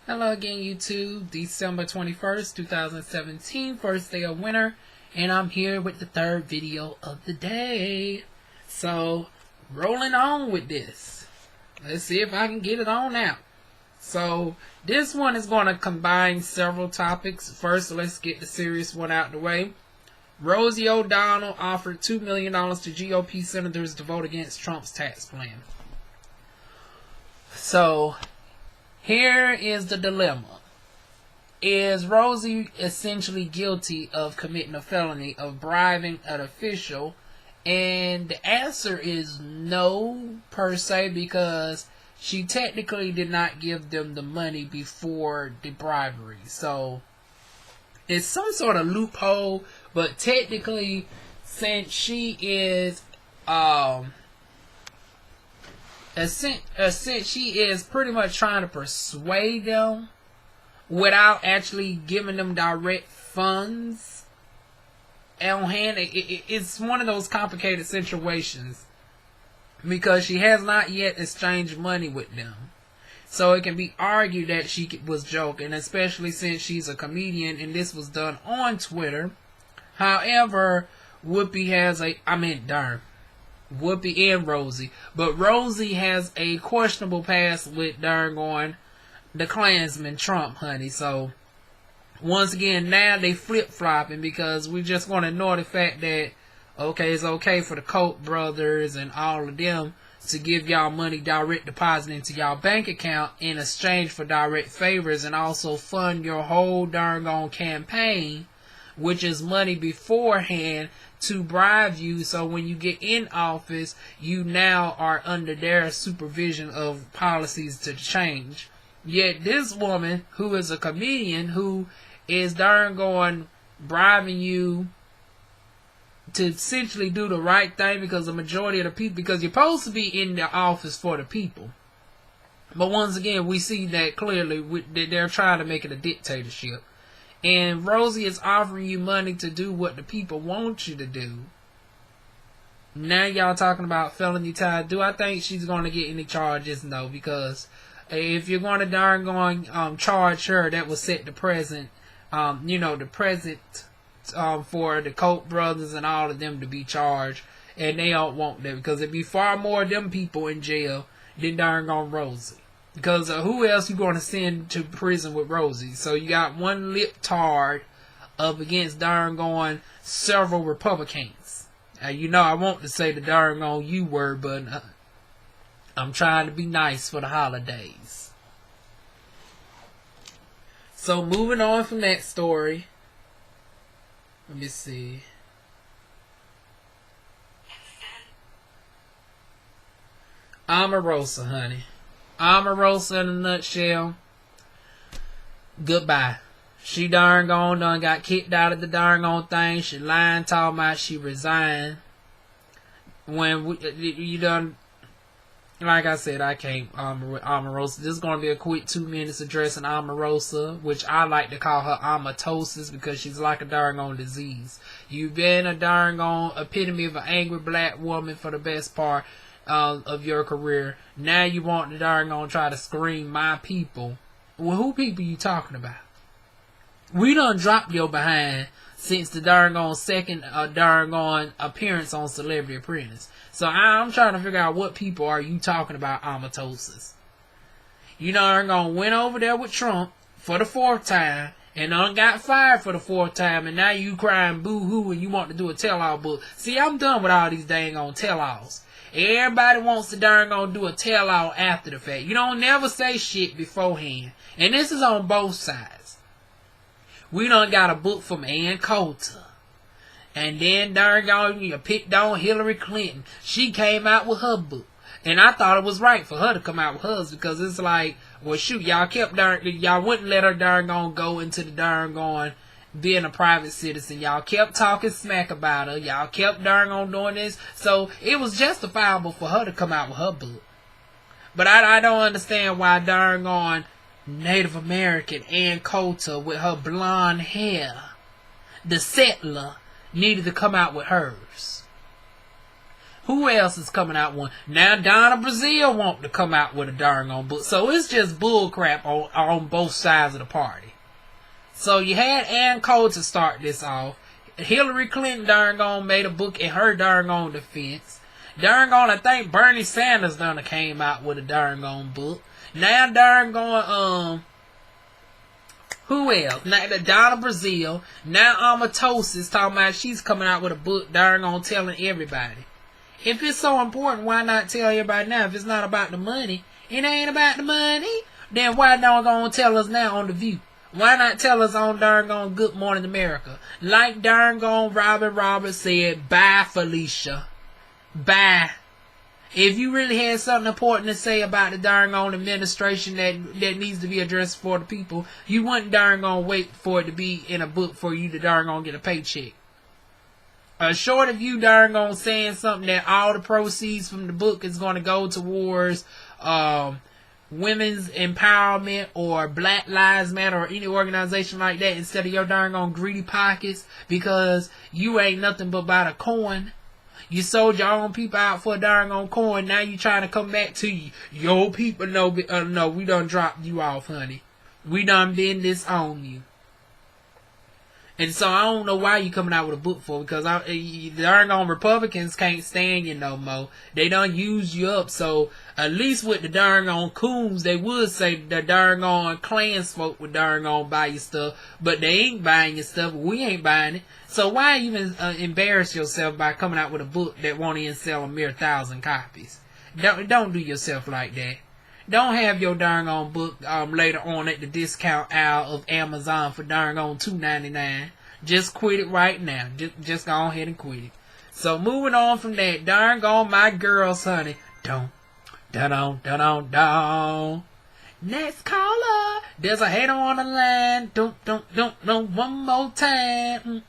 Hello again, YouTube. December 21st, 2017, first day of winter, and I'm here with the third video of the day. So, rolling on with this. Let's see if I can get it on out. So, this one is going to combine several topics. First, let's get the serious one out of the way. Rosie O'Donnell offered $2 million to GOP senators to vote against Trump's tax plan. So, here is the dilemma. Is Rosie essentially guilty of committing a felony of bribing an official? And the answer is no, per se, because she technically did not give them the money before the bribery. So, it's some sort of loophole, but technically, since she is, since she is pretty much trying to persuade them without actually giving them direct funds on hand, it's one of those complicated situations because she has not yet exchanged money with them. So it can be argued that she was joking, especially since she's a comedian and this was done on Twitter. However, Whoopi and Rosie. But Rosie has a questionable past with the Klansman Trump, honey. So, once again, now they flip-flopping because we're just going to ignore the fact that, okay, it's okay for the Koch brothers and all of them to give y'all money direct deposit into y'all bank account in exchange for direct favors and also fund your whole darn campaign, which is money beforehand to bribe you, so when you get in office, you now are under their supervision of policies to change. Yet this woman, who is a comedian, who is bribing you to essentially do the right thing because the majority of the people, because you're supposed to be in the office for the people. But once again, we see that clearly they're trying to make it a dictatorship. And Rosie is offering you money to do what the people want you to do. Now y'all talking about felony time. Do I think she's going to get any charges? No, because if you're going to charge her, that will set the present, for the Koch brothers and all of them to be charged. And they don't want that because it'd be far more of them people in jail than Rosie. Because who else you going to send to prison with Rosie? So you got one lip-tard up against several Republicans. I want to say the U word, but I'm trying to be nice for the holidays. So moving on from that story. Let me see. Omarosa, honey. Omarosa in a nutshell. Goodbye. She done got kicked out of the thing. She lying, talking about she resigned. When you done, like I said, I can't Omarosa. This is gonna be a quick 2 minutes addressing Omarosa, which I like to call her omatosis because she's like a disease. You've been a epitome of an angry black woman for the best part of your career. Now you want to try to scream my people. Well, who people you talking about? We done dropped your behind since the second appearance on Celebrity Apprentice. So I'm trying to figure out what people are you talking about, omatosis. You went over there with Trump for the 4th time and got fired for the 4th time, and now you crying boo-hoo and you want to do a tell-all book. See, I'm done with all these tell-alls. Everybody wants to do a tell-all after the fact. You don't never say shit beforehand. And this is on both sides. We done got a book from Ann Coulter. And then you picked on Hillary Clinton. She came out with her book. And I thought it was right for her to come out with hers because it's like, well shoot, y'all wouldn't let her go into the being a private citizen. Y'all kept talking smack about her. Y'all kept doing this. So it was justifiable for her to come out with her book. But I don't understand why Native American Ann Coulter with her blonde hair, the settler, needed to come out with hers. Who else is coming out one? Now Donna Brazil want to come out with a darn on book. So it's just bull crap on both sides of the party. So you had Ann Cole to start this off. Hillary Clinton darn gone made a book in her darn on defense. Darn gone, I think Bernie Sanders done came out with a darn gone book. Now darn gone, who else? Now Donna Brazil. Now Omarosa is talking about she's coming out with a book darn gone telling everybody. If it's so important, why not tell everybody now? If it's not about the money, it ain't about the money. Then why don't gonna tell us now on The View? Why not tell us on darn gone Good Morning America? Like darn gone Robin Roberts said, bye Felicia. Bye. If you really had something important to say about the darn gone administration that needs to be addressed for the people, you wouldn't darn gone wait for it to be in a book for you to darn gone get a paycheck. Short of you darn gone saying something that all the proceeds from the book is going to go towards women's empowerment or Black Lives Matter or any organization like that instead of your darn gone greedy pockets because you ain't nothing but about a coin. You sold your own people out for a darn on coin. Now you trying to come back to you. Your people know, no, we done dropped you off, honey. We done been this on you. And so I don't know why you coming out with a book for, because the darn on Republicans can't stand you no more. They done use you up. So at least with the darn on coons, they would say the darn on clans folk would darn on buy your stuff, but they ain't buying your stuff. We ain't buying it. So why even embarrass yourself by coming out with a book that won't even sell a mere 1,000 copies? Don't do yourself like that. Don't have your darn on book later on at the discount aisle of Amazon for darn on $2.99. Just quit it right now. Just go ahead and quit it. So moving on from that, darn on my girls, honey. Don't. Next caller. There's a hater on the line. Don't. One more time.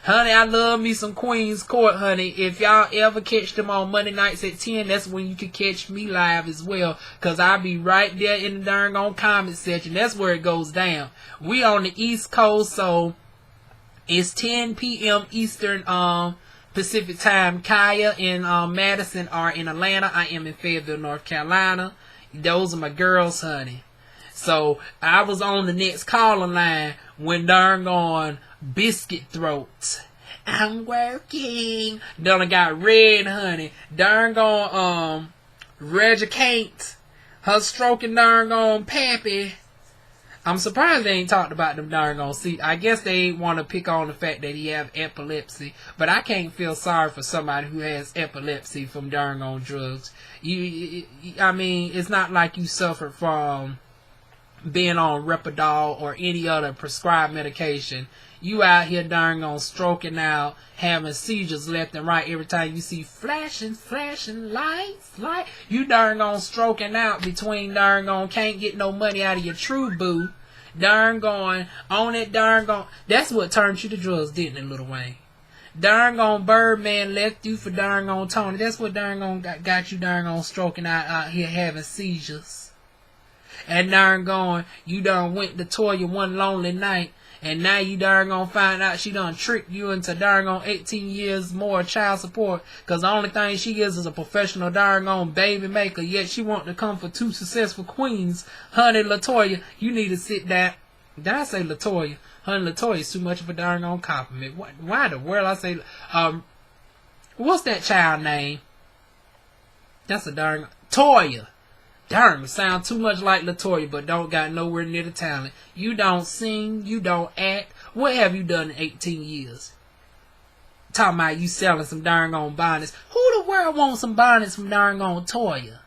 Honey, I love me some Queen's Court, honey. If y'all ever catch them on Monday nights at 10, that's when you can catch me live as well. Because I'll be right there in the darn on comment section. That's where it goes down. We on the East Coast, so it's 10 p.m. Eastern Pacific time. Kaya and Madison are in Atlanta. I am in Fayetteville, North Carolina. Those are my girls, honey. So I was on the next caller line when darn gone Biscuit Throat. I'm working. Done got red, honey. Darn gone Reggie Kate. Her stroking darn gone Pappy. I'm surprised they ain't talked about them darn gone. See, I guess they want to pick on the fact that he have epilepsy, but I can't feel sorry for somebody who has epilepsy from darn gone drugs. I mean, it's not like you suffered from being on Repadol or any other prescribed medication. You out here darn gone stroking out, having seizures left and right every time you see flashing lights. You darn gone stroking out between darn gone can't get no money out of your true boo. Darn gone on it, darn gone. That's what turned you to drugs, didn't it, Lil Wayne? Darn gone Birdman left you for darn gone Tony. That's what darn gone got you darn gone stroking out here having seizures. And darn gone, you done went to Toya one lonely night. And now you darn gonna find out she done tricked you into darn gone 18 years more child support. Cause the only thing she is a professional darn gone baby maker. Yet she want to come for two successful queens. Honey LaToya, you need to sit down. Did I say LaToya? Honey LaToya is too much of a darn gone compliment. Why in the world I say, what's that child name? That's a darn Toya. Darn, sound too much like LaToya, but don't got nowhere near the talent. You don't sing, you don't act. What have you done in 18 years? Talking about you selling some darn on bonnets. Who the world wants some bonnets from darn on Toya?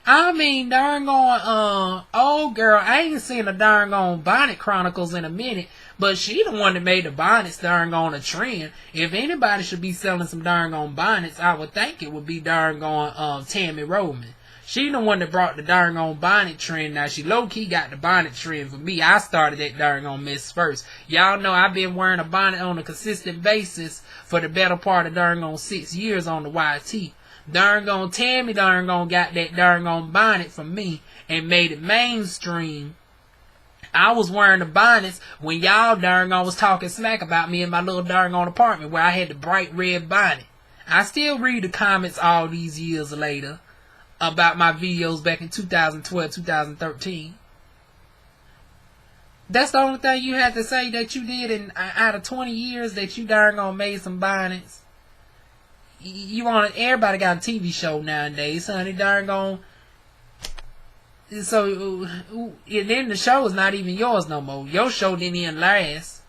I mean, darn on, old girl, I ain't seen a darn on Bonnet Chronicles in a minute, but she the one that made the bonnets darn on a trend. If anybody should be selling some darn on bonnets, I would think it would be darn on Tammy Roman. She the one that brought the darn on bonnet trend. Now, she low-key got the bonnet trend for me. I started that darn on mess first. Y'all know I've been wearing a bonnet on a consistent basis for the better part of darn on 6 years on the YT. Darn on Tammy darn on got that darn on bonnet from me and made it mainstream. I was wearing the bonnets when y'all darn on was talking smack about me in my little darn on apartment where I had the bright red bonnet. I still read the comments all these years later about my videos back in 2012, 2013. That's the only thing you had to say that you did in out of 20 years that you darn gone made some bonnets. You want everybody got a TV show nowadays, honey. Darn gone. So and then the show is not even yours no more. Your show didn't even last.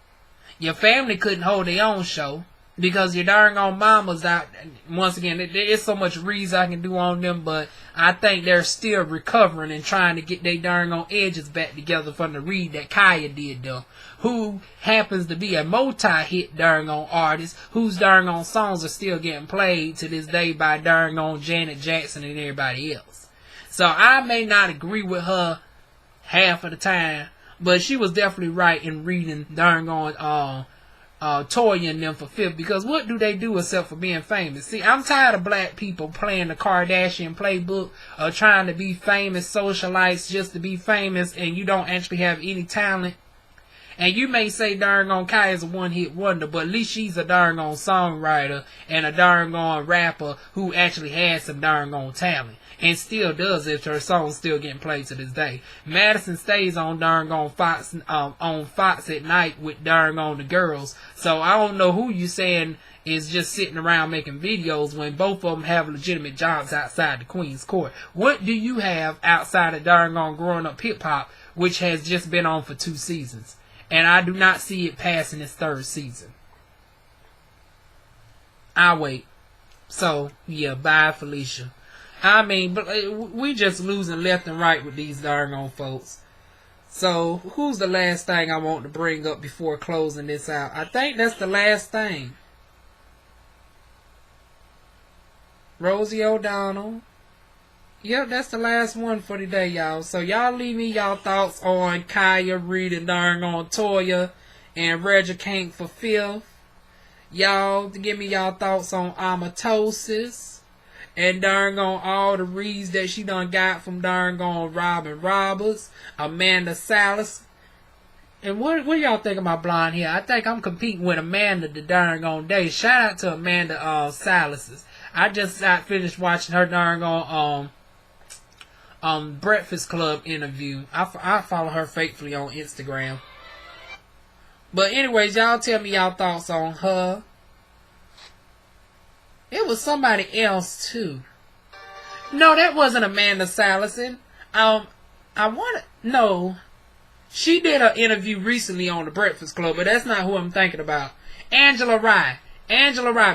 Your family couldn't hold their own show because your darn old mama's out. Once again, there's so much reason I can do on them, but I think they're still recovering and trying to get their darn old edges back together from the read that Kaya did though. Who happens to be a multi-hit darn old artist whose darn old songs are still getting played to this day by darn old Janet Jackson and everybody else. So I may not agree with her half of the time, but she was definitely right in reading darn on Toya and them for fifth, because what do they do except for being famous? See, I'm tired of black people playing the Kardashian playbook of trying to be famous socialites just to be famous, and you don't actually have any talent. And you may say darn on Kaya's a one-hit wonder, but at least she's a darn on songwriter and a darn on rapper who actually has some darn on talent. And still does if her song's still getting played to this day. Madison stays on darn on Fox at night with darn on the girls. So I don't know who you saying is just sitting around making videos when both of them have legitimate jobs outside the Queen's Court. What do you have outside of darn on Growing Up Hip Hop, which has just been on for 2 seasons? And I do not see it passing its 3rd season. I'll wait. So, yeah, bye, Felicia. I mean, but we just losing left and right with these darn on folks. So, who's the last thing I want to bring up before closing this out? I think that's the last thing. Rosie O'Donnell. Yep, that's the last one for today, y'all. So, y'all leave me y'all thoughts on Kaya reading darn on Toya and Reggie Kank for 5th. Y'all, give me y'all thoughts on Omarosa. And darn on all the reads that she done got from darn on Robin Roberts, Amanda Salas. And what y'all think of my blonde hair? I think I'm competing with Amanda the darn on day. Shout out to Amanda Salas. I just got finished watching her darn on Breakfast Club interview. I follow her faithfully on Instagram. But anyways, y'all tell me y'all thoughts on her. It was somebody else too. No, that wasn't Amanda Salison. No. She did an interview recently on the Breakfast Club, but that's not who I'm thinking about. Angela Rye.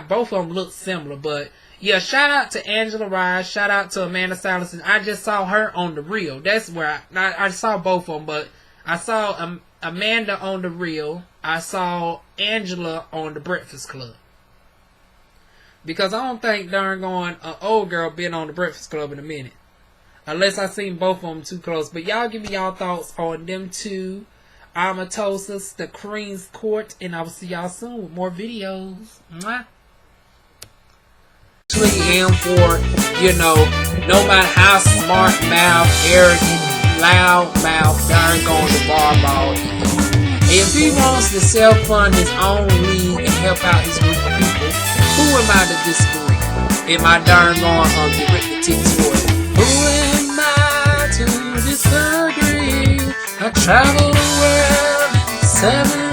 Both of them look similar, but yeah, shout out to Angela Rye. Shout out to Amanda Salison. I just saw her on The Real. That's where I saw both of them, but I saw Amanda on The Real. I saw Angela on the Breakfast Club. Because I don't think darn going an old girl been on the Breakfast Club in a minute. Unless I seen both of them too close. But y'all give me y'all thoughts on them two. Omarosa, the Queen's Court. And I will see y'all soon with more videos. Mwah. Am for, no matter how smart mouth, arrogant, loud mouth, darn going to barball. If he wants to self-fund his own league and help out his group of people, who am I to disagree? Am I darn going to get the tick to it? Who am I to disagree? I travel the world in 7